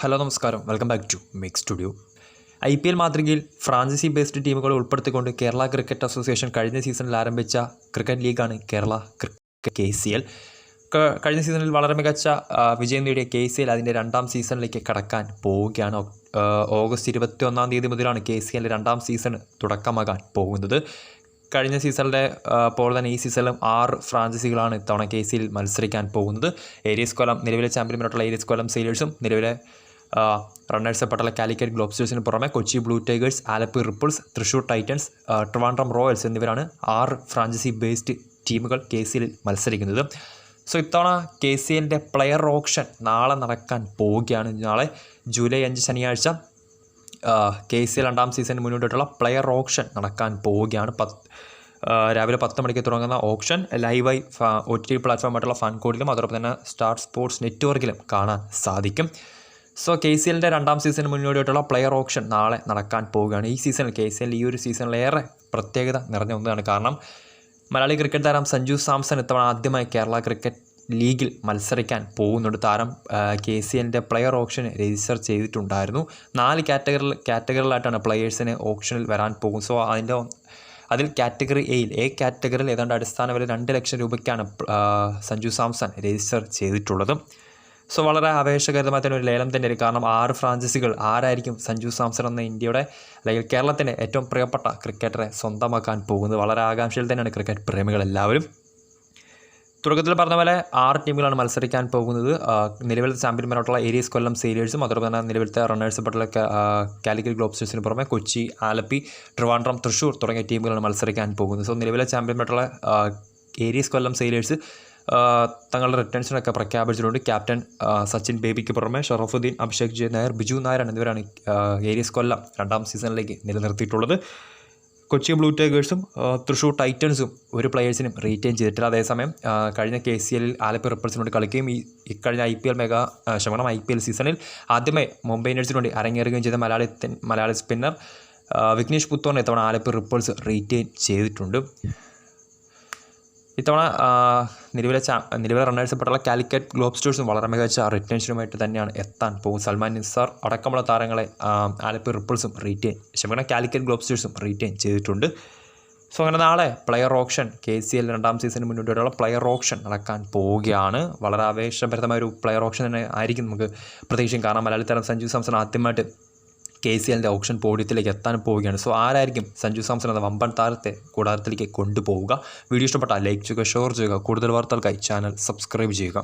Hello നമസ്കാരം, welcome back to make studio. IPL മാതൃകയിൽ franchise based ടീമുകളെ ഉൾപ്പെടുത്തിക്കൊണ്ട് കേരള ക്രിക്കറ്റ് അസോസിയേഷൻ കഴിഞ്ഞ സീസണിൽ ആരംഭിച്ച ക്രിക്കറ്റ് ലീഗാണ് കേരള ക്രിക്കറ്റ് KCL. കഴിഞ്ഞ സീസണിൽ വളരെ മികച്ച വിജയം നേടിയ KCL അതിൻ്റെ രണ്ടാം സീസണിലേക്ക് കടക്കാൻ പോവുകയാണ്. ഓഗസ്റ്റ് 21 മുതലാണ് KCL രണ്ടാം സീസൺ തുടക്കമാകാൻ പോകുന്നത്. കഴിഞ്ഞ സീസണിലെ പോലെ തന്നെ ഈ സീസണിലും 6 ഫ്രാഞ്ചൈസികളാണ് ഇത്തവണ KCL മത്സരിക്കാൻ പോകുന്നത്. ഏരിയസ് കൊല്ലം നിലവിലെ ചാമ്പ്യന്മാരായിട്ടുള്ള ഏരിയസ് കൊല്ലം സെയിലേഴ്സും നിലവിലെ റണ്ണേഴ്സപ്പെട്ടുള്ള കാലിക്കറ്റ് ഗ്ലോബ്സ്റ്റേഴ്സിന് പുറമെ Kochi blue tigers, Alleppey ripples, Thrissur Titans, Trivandrum Royals എന്നിവരാണ് 6 ഫ്രാഞ്ചൈസി ബേസ്ഡ് ടീമുകൾ KCL മത്സരിക്കുന്നത്. സോ ഇത്തവണ KCLൻ്റെ പ്ലെയർ ഓപ്ഷൻ നാളെ നടക്കാൻ പോവുകയാണ്. നാളെ ജൂലൈ 5 ശനിയാഴ്ച KCL രണ്ടാം സീസണിന് മുന്നോട്ടുള്ള പ്ലെയർ ഓപ്ഷൻ നടക്കാൻ പോവുകയാണ്. രാവിലെ 10 മണിക്ക് തുടങ്ങുന്ന ഓപ്ഷൻ ലൈവായി OTT പ്ലാറ്റ്ഫോമായിട്ടുള്ള ഫാൻകോഡിലും അതോടൊപ്പം തന്നെ സ്റ്റാർ സ്പോർട്സ് നെറ്റ്വർക്കിലും കാണാൻ സാധിക്കും. സോ KCLൻ്റെ രണ്ടാം സീസണിന് മുന്നോട്ടുള്ള പ്ലെയർ ഓപ്ഷൻ നാളെ നടക്കാൻ പോവുകയാണ്. ഈ സീസണിൽ KCL ഈ ഒരു സീസണിലേറെ പ്രത്യേകത നിറഞ്ഞ ഒന്നാണ്. കാരണം മലയാളി ക്രിക്കറ്റ് താരം സഞ്ജു സാംസൺ ഇത്തവണ ആദ്യമായി കേരള ക്രിക്കറ്റ് ലീഗിൽ മത്സരിക്കാൻ പോകുന്നുണ്ട്. താരം KCLൻ്റെ പ്ലെയർ ഓപ്ഷൻ രജിസ്റ്റർ ചെയ്തിട്ടുണ്ടായിരുന്നു. 4 കാറ്റഗറികളായിട്ടാണ് പ്ലെയേഴ്സിന് ഓപ്ഷനിൽ വരാൻ പോകും. സോ അതിൽ കാറ്റഗറി എ കാറ്റഗറിയിൽ ഏതാണ്ട് അടിസ്ഥാന വില 2 ലക്ഷം രൂപയ്ക്കാണ് സഞ്ജു സാംസൺ രജിസ്റ്റർ ചെയ്തിട്ടുള്ളത്. സോ വളരെ ആവേശകരമായ തന്നെ ഒരു ലേലം തന്നെയായിരിക്കും. കാരണം 6 ഫ്രാഞ്ചൈസികൾ ആരായിരിക്കും സഞ്ജു സാംസൺ എന്ന ഇന്ത്യയുടെ അല്ലെങ്കിൽ കേരളത്തിൻ്റെ ഏറ്റവും പ്രിയപ്പെട്ട ക്രിക്കറ്ററെ സ്വന്തമാക്കാൻ പോകുന്നത്. വളരെ ആകാംക്ഷയിൽ തന്നെയാണ് ക്രിക്കറ്റ് പ്രേമികളെല്ലാവരും. തുടക്കത്തിൽ പറഞ്ഞ പോലെ 6 ടീമുകളാണ് മത്സരിക്കാൻ പോകുന്നത്. നിലവിലത്തെ ചാമ്പ്യന്മാരായിട്ടുള്ള ഏരിയസ് കൊല്ലം സെയിലേഴ്സും അതോടൊപ്പം തന്നെ നിലവിലത്തെ റണ്ണേഴ്സപ്പെട്ടുള്ള കാലിക്കറ്റ് ഗ്ലോബ്സ്റ്റേഴ്സിന് പുറമെ കൊച്ചി, ആലപ്പി, ട്രിവാൻഡ്രം, തൃശ്ശൂർ തുടങ്ങിയ ടീമുകളാണ് മത്സരിക്കാൻ പോകുന്നത്. സോ നിലവിലെ ചാമ്പ്യന്മാരായിട്ടുള്ള ഏരിയസ് കൊല്ലം സെയിലേഴ്സ് തങ്ങളുടെ റിട്ടേൺസിനൊക്കെ പ്രഖ്യാപിച്ചിട്ടുണ്ട്. ക്യാപ്റ്റൻ സച്ചിൻ ബേബിക്ക് പുറമെ ഷറഫുദ്ദീൻ, അഭിഷേക് ജെ നായർ, ബിജു നായർ എന്നിവരാണ് ഏരിയസ് കൊല്ലം രണ്ടാം സീസണിലേക്ക് നിലനിർത്തിയിട്ടുള്ളത്. കൊച്ചി ബ്ലൂ ടൈഗേഴ്സും തൃശ്ശൂർ ടൈറ്റൻസും ഒരു പ്ലെയേഴ്സിനും റീറ്റെയിൻ ചെയ്തിട്ടില്ല. അതേസമയം കഴിഞ്ഞ KCLൽ ആലപ്പി റിപ്പിൾസിന് വേണ്ടി കളിക്കുകയും ഈ കഴിഞ്ഞ IPL സീസണിൽ ആദ്യമായി മുംബൈ ഇന്ത്യൻസിന് വേണ്ടി അരങ്ങേറുകയും ചെയ്ത മലയാളി സ്പിന്നർ വിഘ്നേഷ് പുത്തോറിനെ ഇത്തവണ ആലപ്പി റിപ്പിൾസ് റീറ്റെയിൻ ചെയ്തിട്ടുണ്ട്. ഇത്തവണ നിലവിലെ റണ്ണേഴ്സപ്പെട്ടുള്ള കാലിക്കറ്റ് ഗ്ലോബ്സ്റ്റേഴ്സും വളരെ മികച്ച റിട്ടേൺസിനുമായിട്ട് തന്നെയാണ് എത്താൻ പോകും. സൽമാൻ നിസാർ അടക്കമുള്ള താരങ്ങളെ ആലപ്പി റിപ്പിൾസും കാലിക്കറ്റ് ഗ്ലോബ്സ്റ്റേഴ്സും റീറ്റെയിൻ ചെയ്തിട്ടുണ്ട്. സോ അങ്ങനെ നാളെ പ്ലെയർ ഓപ്ഷൻ KCL രണ്ടാം സീസണിന് മുന്നോട്ടുള്ള പ്ലെയർ ഓപ്ഷൻ നടക്കാൻ പോവുകയാണ്. വളരെ ആവേശഭരിതമായ ഒരു പ്ലെയർ ഓപ്ഷൻ തന്നെ ആയിരിക്കും നമുക്ക് പ്രതീക്ഷിക്കും. കാരണം മലയാളി താരം സഞ്ജു സാംസൺ ആദ്യമായിട്ട് KCLൻ്റെ ഓപ്ഷൻ പോഡിയത്തിലേക്ക് എത്താൻ പോവുകയാണ്. സോ ആരായിരിക്കും സഞ്ജു സാംസൺ എന്ന വമ്പൻ താരത്തെ കൂടാരത്തിലേക്ക് കൊണ്ടുപോവുക? വീഡിയോ ഇഷ്ടപ്പെട്ടാൽ ലൈക്ക് ചെയ്യുക, ഷെയർ ചെയ്യുക. കൂടുതൽ വാർത്തകൾക്കായി ചാനൽ സബ്സ്ക്രൈബ് ചെയ്യുക.